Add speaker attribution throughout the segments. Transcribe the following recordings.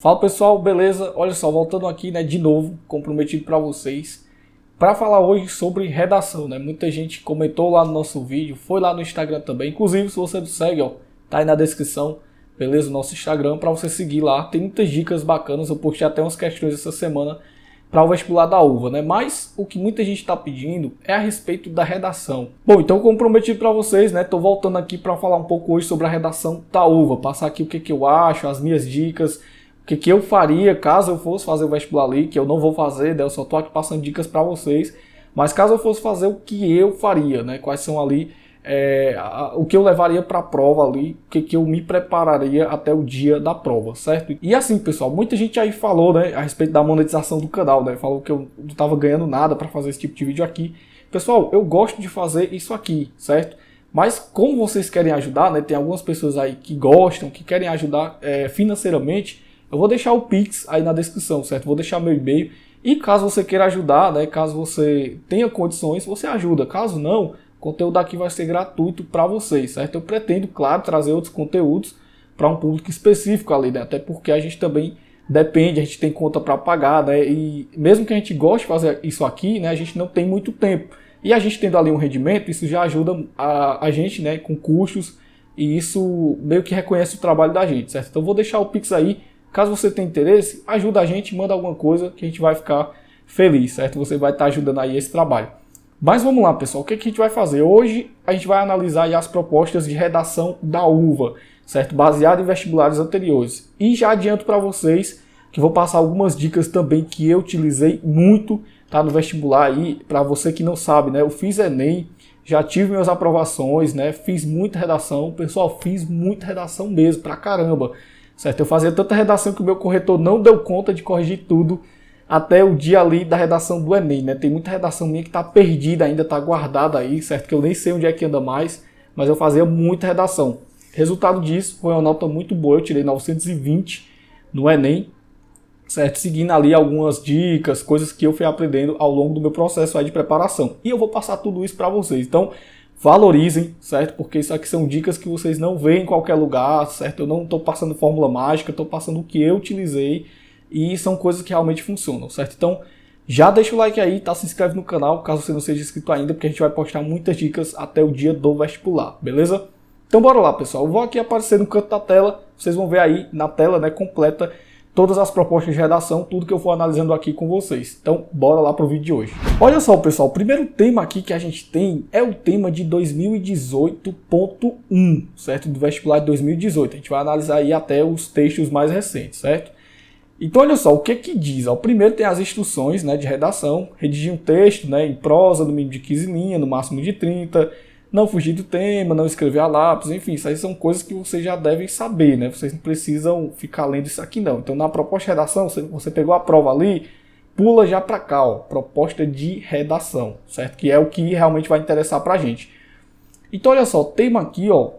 Speaker 1: Fala pessoal, beleza? Olha só, voltando aqui, né, de novo, comprometido para vocês, para falar hoje sobre redação, né? Muita gente comentou lá no nosso vídeo, foi lá no Instagram também. Inclusive, se você não segue, ó, tá aí na descrição, beleza? O nosso Instagram para você seguir lá. Tem muitas dicas bacanas. Eu postei até umas questões essa semana para o vestibular da UVA, né? Mas o que muita gente está pedindo é a respeito da redação. Bom, então comprometido para vocês, né? Tô voltando aqui para falar um pouco hoje sobre a redação da UVA, passar aqui o que eu acho, as minhas dicas. O que eu faria caso eu fosse fazer o vestibular ali, que eu não vou fazer, né? Eu só tô aqui passando dicas para vocês, mas caso eu fosse fazer, o que eu faria, né? Quais são ali, o que eu levaria para a prova ali, o que eu me prepararia até o dia da prova, certo? E assim, pessoal, muita gente aí falou, né, a respeito da monetização do canal, né? Falou que eu não tava ganhando nada para fazer esse tipo de vídeo aqui. Pessoal, eu gosto de fazer isso aqui, certo? Mas como vocês querem ajudar, né? Tem algumas pessoas aí que gostam, que querem ajudar financeiramente. Eu vou deixar o Pix aí na descrição, certo? Vou deixar meu e-mail. E caso você queira ajudar, né? Caso você tenha condições, você ajuda. Caso não, o conteúdo aqui vai ser gratuito para vocês, certo? Eu pretendo, claro, trazer outros conteúdos para um público específico ali, né? Até porque a gente também depende, a gente tem conta para pagar, né? E mesmo que a gente goste de fazer isso aqui, né? A gente não tem muito tempo. E a gente tendo ali um rendimento, isso já ajuda a gente, né? Com custos. E isso meio que reconhece o trabalho da gente, certo? Então eu vou deixar o Pix aí. Caso você tenha interesse, ajuda a gente, manda alguma coisa que a gente vai ficar feliz, certo? Você vai estar ajudando aí esse trabalho. Mas vamos lá, pessoal, o que a gente vai fazer? Hoje a gente vai analisar aí as propostas de redação da UVA, certo? Baseado em vestibulares anteriores. E já adianto para vocês que vou passar algumas dicas também que eu utilizei muito, tá, no vestibular aí. Para você que não sabe, né? Eu fiz Enem, já tive minhas aprovações, né? Fiz muita redação, pessoal, fiz muita redação mesmo, pra caramba. Certo? Eu fazia tanta redação que o meu corretor não deu conta de corrigir tudo até o dia ali da redação do Enem, né? Tem muita redação minha que está perdida ainda, está guardada aí, certo? Que eu nem sei onde é que anda mais, mas eu fazia muita redação. Resultado disso foi uma nota muito boa, eu tirei 920 no Enem, certo? Seguindo ali algumas dicas, coisas que eu fui aprendendo ao longo do meu processo aí de preparação. E eu vou passar tudo isso para vocês. Então, valorizem, certo? Porque isso aqui são dicas que vocês não veem em qualquer lugar, certo? Eu não estou passando fórmula mágica, estou passando o que eu utilizei e são coisas que realmente funcionam, certo? Então, já deixa o like aí, tá? Se inscreve no canal, caso você não seja inscrito ainda, porque a gente vai postar muitas dicas até o dia do vestibular, beleza? Então, bora lá, pessoal. Eu vou aqui aparecer no canto da tela, vocês vão ver aí na tela, né, completa, todas as propostas de redação, tudo que eu for analisando aqui com vocês. Então, bora lá pro vídeo de hoje. Olha só, pessoal, o primeiro tema aqui que a gente tem é o tema de 2018.1, certo? Do vestibular de 2018. A gente vai analisar aí até os textos mais recentes, certo? Então, olha só, o que que diz? Ó, primeiro tem as instruções, né, de redação, redigir um texto, né, em prosa, no mínimo de 15 linhas, no máximo de 30, não fugir do tema, não escrever a lápis, enfim, isso aí são coisas que vocês já devem saber, né? Vocês não precisam ficar lendo isso aqui não. Então, na proposta de redação, você pegou a prova ali, pula já para cá, ó, proposta de redação, certo? Que é o que realmente vai interessar pra gente. Então, olha só, o tema aqui, ó,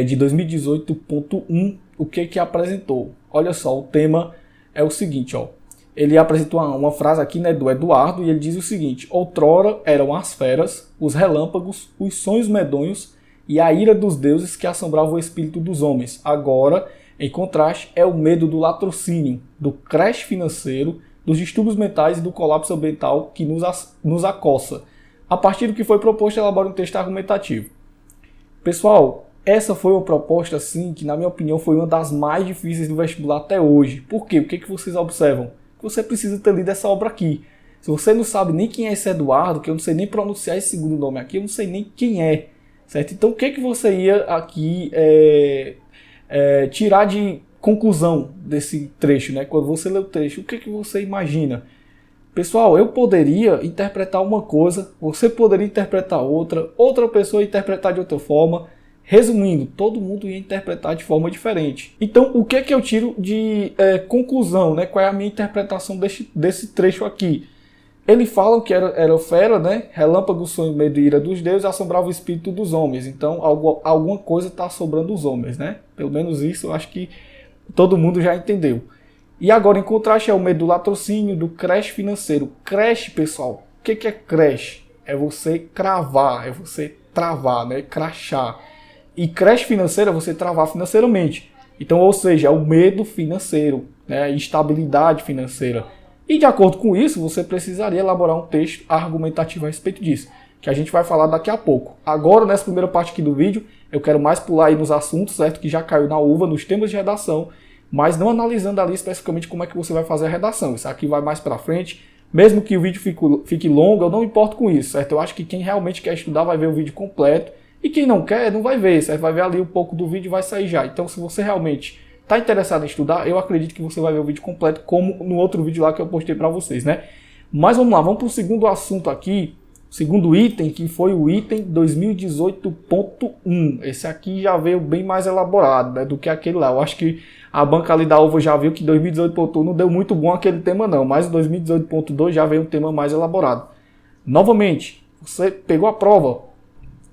Speaker 1: de 2018.1, o que que apresentou? Olha só, o tema é o seguinte, ó. Ele apresentou uma frase aqui, né, do Eduardo, e ele diz o seguinte: outrora eram as feras, os relâmpagos, os sonhos medonhos e a ira dos deuses que assombravam o espírito dos homens. Agora, em contraste, é o medo do latrocínio, do crash financeiro, dos distúrbios mentais e do colapso ambiental que nos acossa. A partir do que foi proposto, elabora um texto argumentativo. Pessoal, essa foi uma proposta, assim, que na minha opinião foi uma das mais difíceis do vestibular até hoje. Por quê? O que vocês observam? Você precisa ter lido essa obra aqui. Se você não sabe nem quem é esse Eduardo, que eu não sei nem pronunciar esse segundo nome aqui, eu não sei nem quem é, certo? Então o que você ia aqui tirar de conclusão desse trecho, né? Quando você lê o trecho, o que você imagina? Pessoal, eu poderia interpretar uma coisa, você poderia interpretar outra pessoa ia interpretar de outra forma. Resumindo, todo mundo ia interpretar de forma diferente. Então, o que eu tiro de conclusão, né? Qual é a minha interpretação desse trecho aqui? Eles falam que era fera, né? Relâmpago, sonho, medo e ira dos deuses, assombrava o espírito dos homens. Então, alguma coisa está assombrando os homens, né? Pelo menos isso eu acho que todo mundo já entendeu. E agora, em contraste, é o medo do latrocínio, do crash financeiro. Crash, pessoal, o que é crash? É você cravar, é você travar, né? Crashar. E crash financeiro é você travar financeiramente. Então, ou seja, é o medo financeiro, né, a instabilidade financeira. E de acordo com isso, você precisaria elaborar um texto argumentativo a respeito disso, que a gente vai falar daqui a pouco. Agora, nessa primeira parte aqui do vídeo, eu quero mais pular aí nos assuntos, certo? Que já caiu na uva, nos temas de redação, mas não analisando ali especificamente como é que você vai fazer a redação. Isso aqui vai mais pra frente. Mesmo que o vídeo fique longo, eu não importo com isso, certo? Eu acho que quem realmente quer estudar vai ver o vídeo completo, e quem não quer, não vai ver, certo? Vai ver ali um pouco do vídeo e vai sair já. Então, se você realmente está interessado em estudar, eu acredito que você vai ver o vídeo completo, como no outro vídeo lá que eu postei para vocês, né? Mas vamos lá, vamos para o segundo assunto aqui, segundo item, que foi o item 2018.1. Esse aqui já veio bem mais elaborado, né, do que aquele lá. Eu acho que a banca ali da uva já viu que 2018.1 não deu muito bom aquele tema não, mas o 2018.2 já veio um tema mais elaborado. Novamente, você pegou a prova,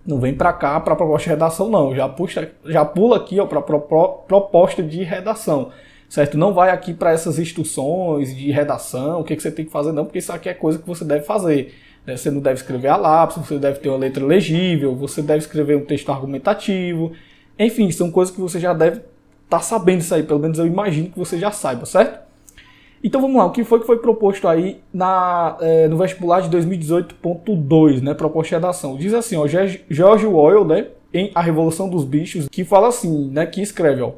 Speaker 1: não vem para cá para proposta de redação não, já pula aqui para proposta de redação, certo? Não vai aqui para essas instruções de redação, o que você tem que fazer não, porque isso aqui é coisa que você deve fazer. Você não deve escrever a lápis, você deve ter uma letra legível, você deve escrever um texto argumentativo, enfim, são coisas que você já deve estar sabendo isso aí, pelo menos eu imagino que você já saiba, certo? Então vamos lá, o que foi proposto aí no vestibular de 2018.2, né, proposta de redação? Diz assim, ó, George Orwell, né, em A Revolução dos Bichos, que fala assim, né, que escreve, ó,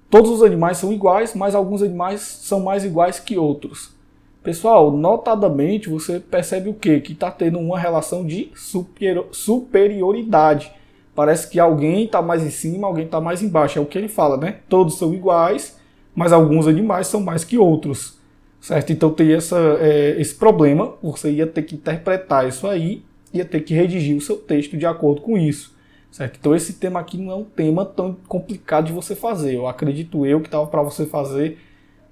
Speaker 1: todos os animais são iguais, mas alguns animais são mais iguais que outros. Pessoal, notadamente você percebe o quê? Que está tendo uma relação de superioridade. Parece que alguém está mais em cima, alguém está mais embaixo. É o que ele fala, né? Todos são iguais, mas alguns animais são mais que outros. Certo? Então tem esse problema. Você ia ter que interpretar isso aí, ia ter que redigir o seu texto de acordo com isso. Certo? Então esse tema aqui não é um tema tão complicado de você fazer. Eu acredito que estava para você fazer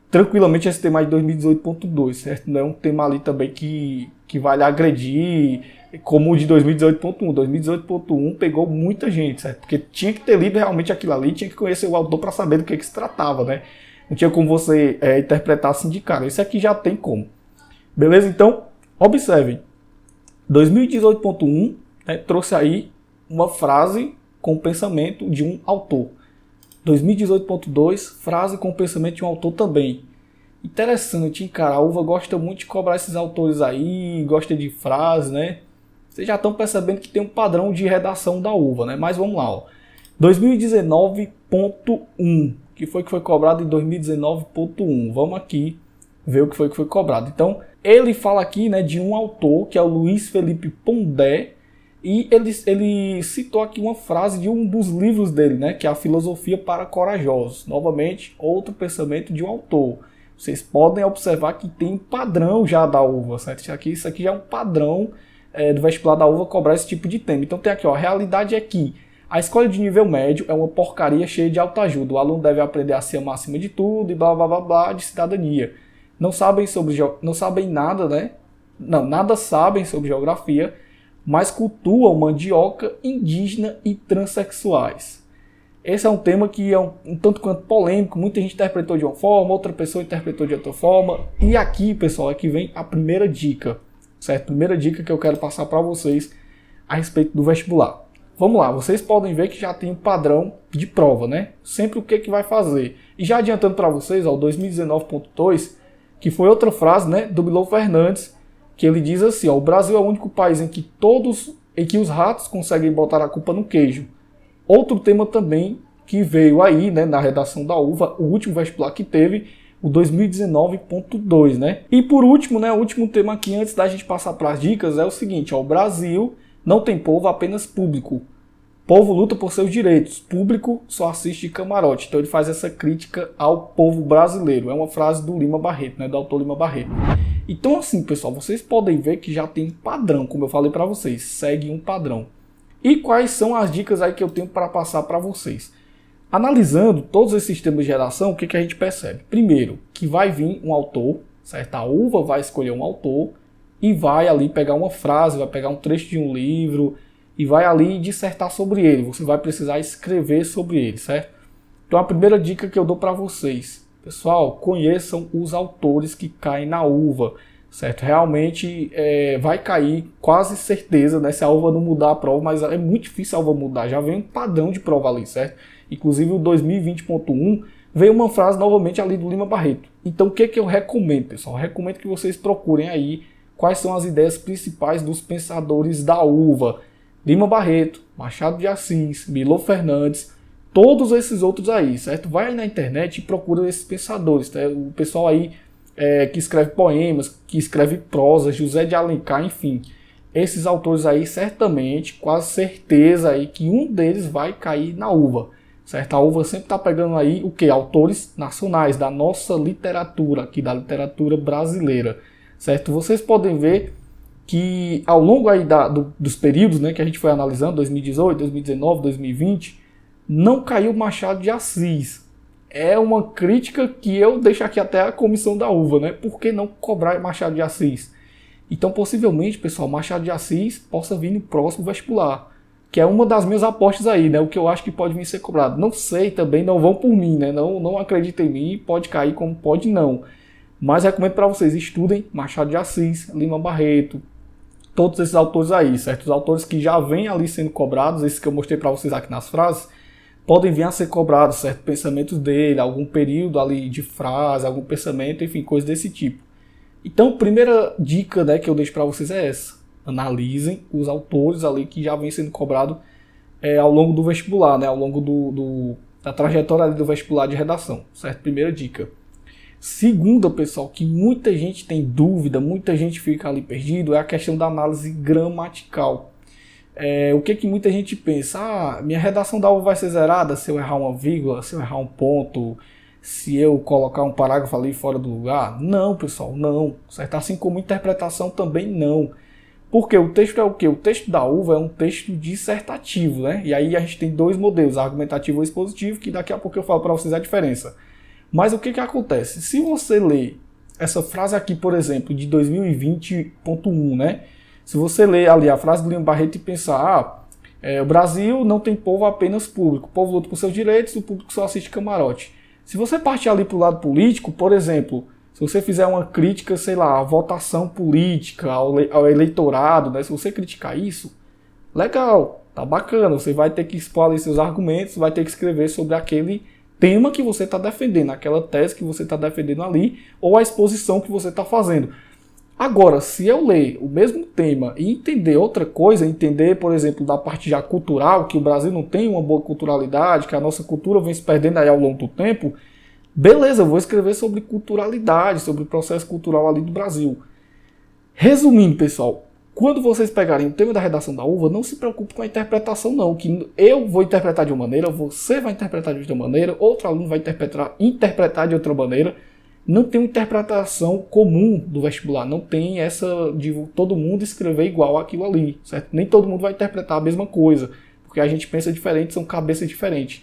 Speaker 1: tranquilamente esse tema de 2018.2, certo? Não é um tema ali também que vai lhe agredir como o de 2018.1. 2018.1 pegou muita gente, certo? Porque tinha que ter lido realmente aquilo ali, tinha que conhecer o autor para saber do que se tratava, né? Não tinha como você interpretar assim de cara. Esse aqui já tem como. Beleza? Então, observem. 2018.1 trouxe aí uma frase com pensamento de um autor. 2018.2, frase com pensamento de um autor também. Interessante, hein, cara? A uva gosta muito de cobrar esses autores aí, gosta de frase, né? Vocês já estão percebendo que tem um padrão de redação da uva, né? Mas vamos lá, ó. 2019.1, que foi cobrado em 2019.1. Vamos aqui ver o que foi cobrado. Então, ele fala aqui, né, de um autor, que é o Luiz Felipe Pondé, e ele citou aqui uma frase de um dos livros dele, né, que é A Filosofia para Corajosos. Novamente, outro pensamento de um autor. Vocês podem observar que tem um padrão já da uva, certo? Isso aqui já é um padrão do vestibular da uva cobrar esse tipo de tema. Então tem aqui, ó, a realidade é que a escola de nível médio é uma porcaria cheia de autoajuda. O aluno deve aprender a se amar acima de tudo e blá blá blá blá de cidadania. Não sabem nada, né? Não, nada sabem sobre geografia, mas cultuam mandioca, indígena e transexuais. Esse é um tema que é um tanto quanto polêmico, muita gente interpretou de uma forma, outra pessoa interpretou de outra forma. E aqui, pessoal, aqui vem a primeira dica, certo? Primeira dica que eu quero passar para vocês a respeito do vestibular. Vamos lá, vocês podem ver que já tem um padrão de prova, né? Sempre o que vai fazer. E já adiantando para vocês, ó, o 2019.2, que foi outra frase, né, do Milor Fernandes, que ele diz assim, ó, o Brasil é o único país em que os ratos conseguem botar a culpa no queijo. Outro tema também que veio aí, né, na redação da uva, o último vestibular que teve, o 2019.2, né? E por último, né, o último tema aqui, antes da gente passar para as dicas, é o seguinte, ó, o Brasil não tem povo, apenas público. Povo luta por seus direitos, público só assiste de camarote. Então ele faz essa crítica ao povo brasileiro. É uma frase do Lima Barreto, né, do autor Lima Barreto. Então assim, pessoal, vocês podem ver que já tem um padrão, como eu falei para vocês, segue um padrão. E quais são as dicas aí que eu tenho para passar para vocês? Analisando todos esses temas de redação, o que a gente percebe? Primeiro, que vai vir um autor, certo? A uva vai escolher um autor e vai ali pegar uma frase, vai pegar um trecho de um livro e vai ali dissertar sobre ele. Você vai precisar escrever sobre ele, certo? Então a primeira dica que eu dou para vocês, pessoal, conheçam os autores que caem na uva, certo? Realmente vai cair, quase certeza, né? Se a uva não mudar a prova, mas é muito difícil a uva mudar, já vem um padrão de prova ali, certo? Inclusive o 2020.1 veio uma frase novamente ali do Lima Barreto. Então o que eu recomendo, pessoal? Eu recomendo que vocês procurem aí quais são as ideias principais dos pensadores da uva. Lima Barreto, Machado de Assis, Milor Fernandes, todos esses outros aí, certo? Vai aí na internet e procura esses pensadores, tá? O pessoal aí que escreve poemas, que escreve prosa, José de Alencar, enfim. Esses autores aí, certamente, quase certeza aí que um deles vai cair na uva, certo? A uva sempre está pegando aí o quê? Autores nacionais, da nossa literatura, aqui da literatura brasileira, certo? Vocês podem ver que ao longo aí dos períodos, né, que a gente foi analisando, 2018, 2019, 2020, não caiu Machado de Assis. É uma crítica que eu deixo aqui até a comissão da uva, né? Por que não cobrar Machado de Assis? Então, possivelmente, pessoal, Machado de Assis possa vir no próximo vestibular, que é uma das minhas apostas aí, né? O que eu acho que pode vir ser cobrado. Não sei também, não vão por mim, né? Não acreditem em mim, pode cair como pode não. Mas recomendo para vocês, estudem Machado de Assis, Lima Barreto, todos esses autores aí, certo? Os autores que já vêm ali sendo cobrados, esses que eu mostrei para vocês aqui nas frases, podem vir a ser cobrados, certo? Pensamentos dele, algum período ali de frase, algum pensamento, enfim, coisas desse tipo. Então, a primeira dica, né, que eu deixo para vocês é essa. Analisem os autores ali que já vêm sendo cobrados ao longo do vestibular, né, ao longo da trajetória ali do vestibular de redação, certo? Primeira dica. Segunda, pessoal, que muita gente tem dúvida, muita gente fica ali perdido, é a questão da análise gramatical. O que muita gente pensa? Minha redação da UVA vai ser zerada se eu errar uma vírgula, se eu errar um ponto, se eu colocar um parágrafo ali fora do lugar. Não, pessoal, não. Certo? Assim como interpretação também não. Porque o texto é o quê? O texto da UVA é um texto dissertativo, né? E aí a gente tem dois modelos, argumentativo e expositivo, que daqui a pouco eu falo para vocês a diferença. Mas o que acontece? Se você ler essa frase aqui, por exemplo, de 2020.1, né? Se você ler ali a frase do Lima Barreto e pensar, o Brasil não tem povo, apenas público. O povo luta por seus direitos, o público só assiste camarote. Se você partir ali para o lado político, por exemplo, se você fizer uma crítica, sei lá, à votação política, ao eleitorado, né? Se você criticar isso, legal, tá bacana. Você vai ter que expor ali seus argumentos, vai ter que escrever sobre aquele tema que você está defendendo, aquela tese que você está defendendo ali, ou a exposição que você está fazendo. Agora, se eu ler o mesmo tema e entender outra coisa, entender, por exemplo, da parte já cultural, que o Brasil não tem uma boa culturalidade, que a nossa cultura vem se perdendo aí ao longo do tempo, beleza, eu vou escrever sobre culturalidade, sobre o processo cultural ali do Brasil. Resumindo, pessoal, quando vocês pegarem o tema da redação da UVA, não se preocupe com a interpretação não, que eu vou interpretar de uma maneira, você vai interpretar de outra maneira, outro aluno vai interpretar de outra maneira. Não tem uma interpretação comum do vestibular, não tem essa de todo mundo escrever igual aquilo ali, certo? Nem todo mundo vai interpretar a mesma coisa, porque a gente pensa diferente, são cabeças diferentes.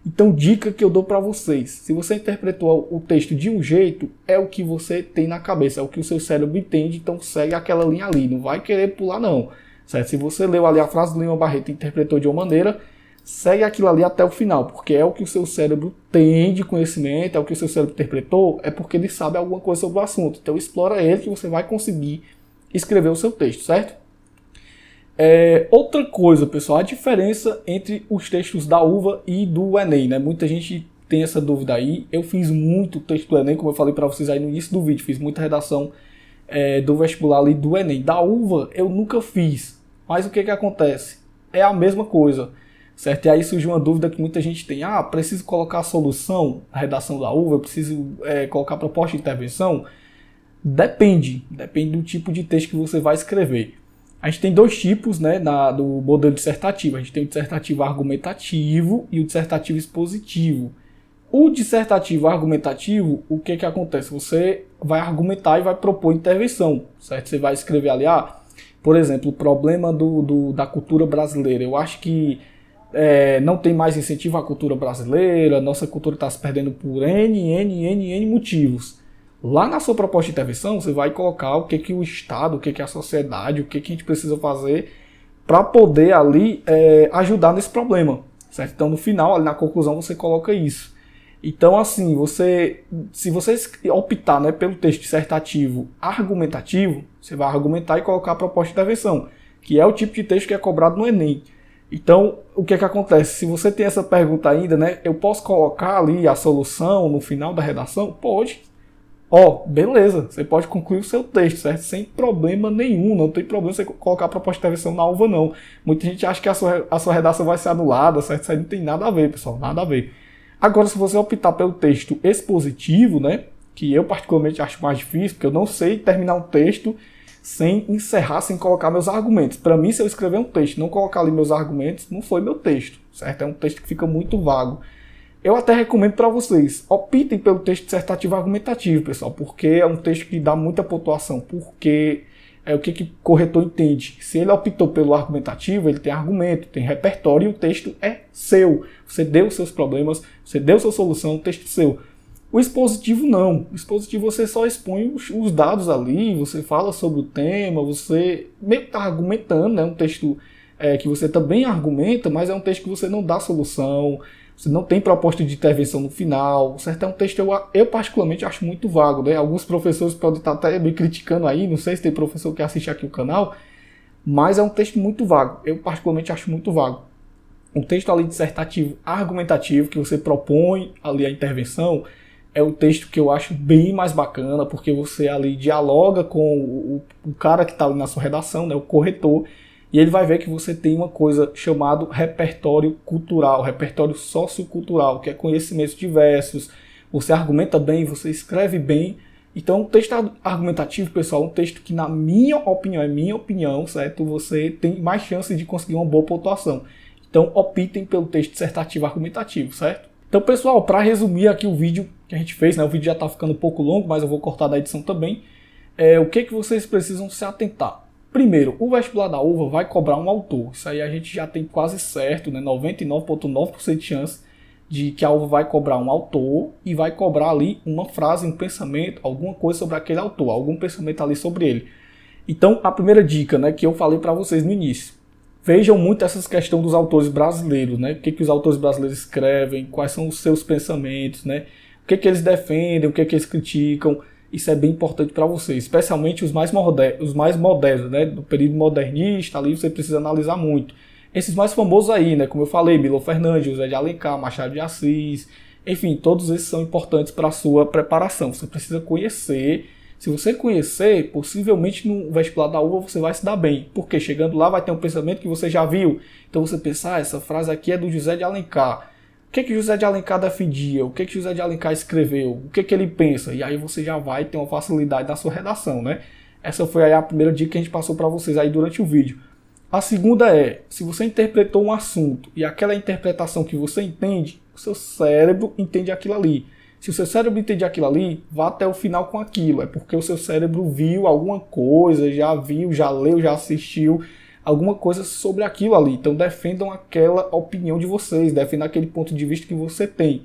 Speaker 1: Então, dica que eu dou para vocês, se você interpretou o texto de um jeito, é o que você tem na cabeça, é o que o seu cérebro entende, então segue aquela linha ali, não vai querer pular não, certo? Se você leu ali a frase do Lima Barreto e interpretou de uma maneira, segue aquilo ali até o final, porque é o que o seu cérebro tem de conhecimento, é o que o seu cérebro interpretou, é porque ele sabe alguma coisa sobre o assunto. Então explora ele que você vai conseguir escrever o seu texto, certo? Outra coisa, pessoal, a diferença entre os textos da UVA e do Enem, né? Muita gente tem essa dúvida aí. Eu fiz muito texto do Enem, como eu falei para vocês aí no início do vídeo, fiz muita redação do vestibular ali do Enem. Da UVA eu nunca fiz, mas o que acontece? É a mesma coisa. Certo? E aí surge uma dúvida que muita gente tem. Preciso colocar a solução na redação da UVA? Eu preciso colocar proposta de intervenção? Depende do tipo de texto que você vai escrever. A gente tem dois tipos, né, do modelo dissertativo. A gente tem o dissertativo argumentativo e o dissertativo expositivo. O dissertativo argumentativo, o que acontece? Você vai argumentar e vai propor intervenção, certo? Você vai escrever ali, por exemplo, o problema da cultura brasileira. Eu acho que não tem mais incentivo à cultura brasileira, nossa cultura está se perdendo por N motivos. Lá na sua proposta de intervenção, você vai colocar o que o Estado, o que a sociedade, o que a gente precisa fazer para poder ali ajudar nesse problema, certo? Então, no final, ali na conclusão, você coloca isso. Então, assim, se você optar, né, pelo texto dissertativo argumentativo, você vai argumentar e colocar a proposta de intervenção, que é o tipo de texto que é cobrado no Enem. Então, o que é que acontece? Se você tem essa pergunta ainda, né? Eu posso colocar ali a solução no final da redação? Pode. Ó, beleza, você pode concluir o seu texto, certo? Sem problema nenhum, não tem problema você colocar a proposta de intervenção na uva, não. Muita gente acha que a sua redação vai ser anulada, certo? Isso aí não tem nada a ver, pessoal, nada a ver. Agora, se você optar pelo texto expositivo, né? Que eu particularmente acho mais difícil, porque eu não sei terminar um texto sem encerrar, sem colocar meus argumentos. Para mim, se eu escrever um texto e não colocar ali meus argumentos, não foi meu texto, certo? É um texto que fica muito vago. Eu até recomendo para vocês, optem pelo texto dissertativo argumentativo, pessoal, porque é um texto que dá muita pontuação, porque é o que o corretor entende. Se ele optou pelo argumentativo, ele tem argumento, tem repertório e o texto é seu. Você deu os seus problemas, você deu sua solução, o texto é seu. O expositivo não. O expositivo você só expõe os dados ali, você fala sobre o tema, você meio que está argumentando, né? Um texto que você também argumenta, mas é um texto que você não dá solução, você não tem proposta de intervenção no final, certo? É um texto eu particularmente acho muito vago, né? Alguns professores podem estar até me criticando aí, não sei se tem professor que assiste aqui o canal, mas é um texto muito vago. Eu particularmente acho muito vago. Um texto ali dissertativo argumentativo, que você propõe ali a intervenção, é um texto que eu acho bem mais bacana, porque você ali dialoga com o cara que está ali na sua redação, né, o corretor, e ele vai ver que você tem uma coisa chamada repertório cultural, repertório sociocultural, que é conhecimentos diversos, você argumenta bem, você escreve bem. Então, um texto argumentativo, pessoal, é um texto que, na minha opinião, certo? Você tem mais chance de conseguir uma boa pontuação. Então, optem pelo texto dissertativo argumentativo, certo? Então, pessoal, para resumir aqui o vídeo que a gente fez, né? O vídeo já está ficando um pouco longo, mas eu vou cortar da edição também. O que vocês precisam se atentar? Primeiro, o vestibular da UVA vai cobrar um autor. Isso aí a gente já tem quase certo, né? 99,9% de chance de que a UVA vai cobrar um autor e vai cobrar ali uma frase, um pensamento, alguma coisa sobre aquele autor, algum pensamento ali sobre ele. Então, a primeira dica, né, que eu falei para vocês no início. Vejam muito essas questões dos autores brasileiros, né? O que os autores brasileiros escrevem, quais são os seus pensamentos, né? O que eles defendem, o que eles criticam. Isso é bem importante para vocês, especialmente os mais modernos, né? Do período modernista, ali você precisa analisar muito. Esses mais famosos aí, né? Como eu falei, Milor Fernandes, José de Alencar, Machado de Assis, enfim, todos esses são importantes para a sua preparação. Você precisa conhecer. Se você conhecer, possivelmente no vestibular da UVA você vai se dar bem, porque chegando lá vai ter um pensamento que você já viu. Então você pensa, essa frase aqui é do José de Alencar. O que José de Alencar defendia? O que José de Alencar escreveu? O que ele pensa? E aí você já vai ter uma facilidade na sua redação, né? Essa foi aí a primeira dica que a gente passou para vocês aí durante o vídeo. A segunda é, se você interpretou um assunto e aquela interpretação que você entende, o seu cérebro entende aquilo ali. Se o seu cérebro entende aquilo ali, vá até o final com aquilo. É porque o seu cérebro viu alguma coisa, já viu, já leu, já assistiu alguma coisa sobre aquilo ali. Então defendam aquela opinião de vocês, defendam aquele ponto de vista que você tem.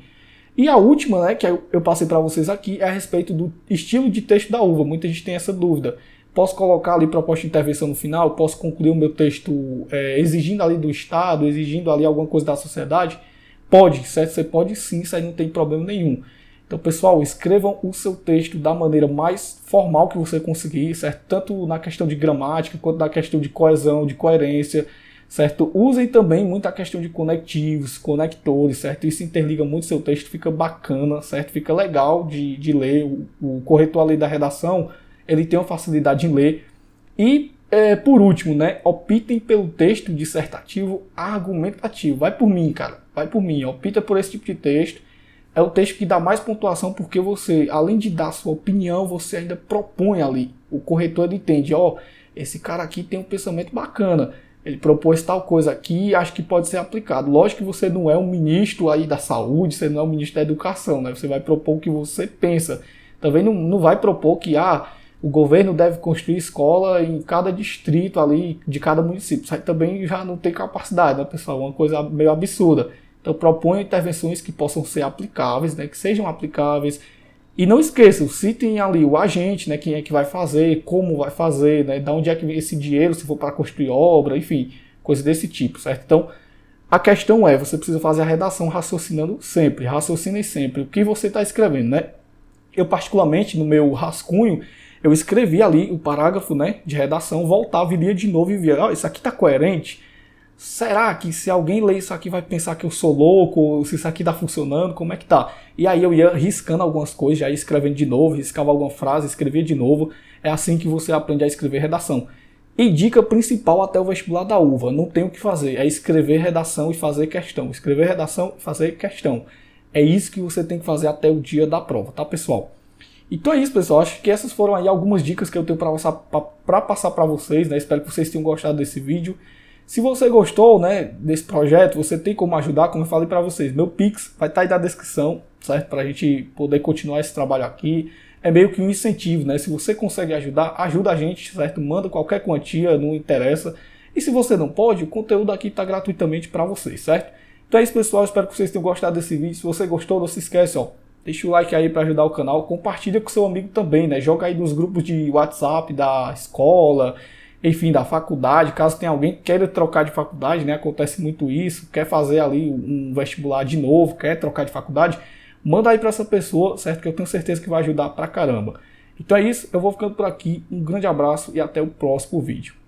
Speaker 1: E a última, né, que eu passei para vocês aqui, é a respeito do estilo de texto da UVA. Muita gente tem essa dúvida. Posso colocar ali proposta de intervenção no final? Posso concluir o meu texto exigindo ali do Estado, exigindo ali alguma coisa da sociedade? Pode, certo? Você pode sim, isso aí não tem problema nenhum. Então, pessoal, escrevam o seu texto da maneira mais formal que você conseguir, certo? Tanto na questão de gramática, quanto na questão de coesão, de coerência, certo? Usem também muito a questão de conectivos, conectores, certo? Isso interliga muito seu texto, fica bacana, certo? Fica legal de ler. O corretor ali da redação, ele tem uma facilidade em ler. E, por último, né? Optem pelo texto dissertativo argumentativo. Vai por mim, cara. Vai por mim. Opta por esse tipo de texto. É o texto que dá mais pontuação porque você, além de dar sua opinião, você ainda propõe ali. O corretor ele entende, esse cara aqui tem um pensamento bacana. Ele propôs tal coisa aqui e acho que pode ser aplicado. Lógico que você não é um ministro aí da saúde, você não é um ministro da educação, né? Você vai propor o que você pensa. Também não vai propor que o governo deve construir escola em cada distrito ali, de cada município. Isso aí também já não tem capacidade, né, pessoal? Uma coisa meio absurda. Então proponham intervenções que possam ser aplicáveis, né, que sejam aplicáveis. E não esqueçam, citem ali o agente, né, quem é que vai fazer, como vai fazer, né, de onde é que vem esse dinheiro, se for para construir obra, enfim, coisa desse tipo, certo? Então, a questão é, você precisa fazer a redação raciocinando sempre, raciocinem sempre o que você está escrevendo, né? Eu particularmente, no meu rascunho, eu escrevi ali o parágrafo, né, de redação, voltava e lia de novo e via, isso aqui está coerente. será que se alguém ler isso aqui vai pensar que eu sou louco, ou se isso aqui tá funcionando, como é que tá? E aí eu ia riscando algumas coisas, já ia escrevendo de novo, riscava alguma frase, escrevia de novo. É assim que você aprende a escrever redação. E dica principal até o vestibular da UVA, não tem o que fazer, é escrever redação e fazer questão. Escrever redação e fazer questão. É isso que você tem que fazer até o dia da prova, tá, pessoal? Então é isso, pessoal. Acho que essas foram aí algumas dicas que eu tenho para passar para vocês, né? Espero que vocês tenham gostado desse vídeo. Se você gostou, né, desse projeto, você tem como ajudar, como eu falei para vocês. Meu Pix vai estar aí na descrição, certo? Para a gente poder continuar esse trabalho aqui. É meio que um incentivo, né? Se você consegue ajudar, ajuda a gente, certo? Manda qualquer quantia, não interessa. E se você não pode, o conteúdo aqui está gratuitamente para vocês, certo? Então é isso, pessoal. Espero que vocês tenham gostado desse vídeo. Se você gostou, não se esquece, ó. Deixa o like aí para ajudar o canal. Compartilha com seu amigo também, né? Joga aí nos grupos de WhatsApp da escola, enfim, da faculdade. Caso tenha alguém que queira trocar de faculdade, né? Acontece muito isso. Quer fazer ali um vestibular de novo, quer trocar de faculdade. Manda aí para essa pessoa, certo? Que eu tenho certeza que vai ajudar pra caramba. Então é isso. Eu vou ficando por aqui. Um grande abraço e até o próximo vídeo.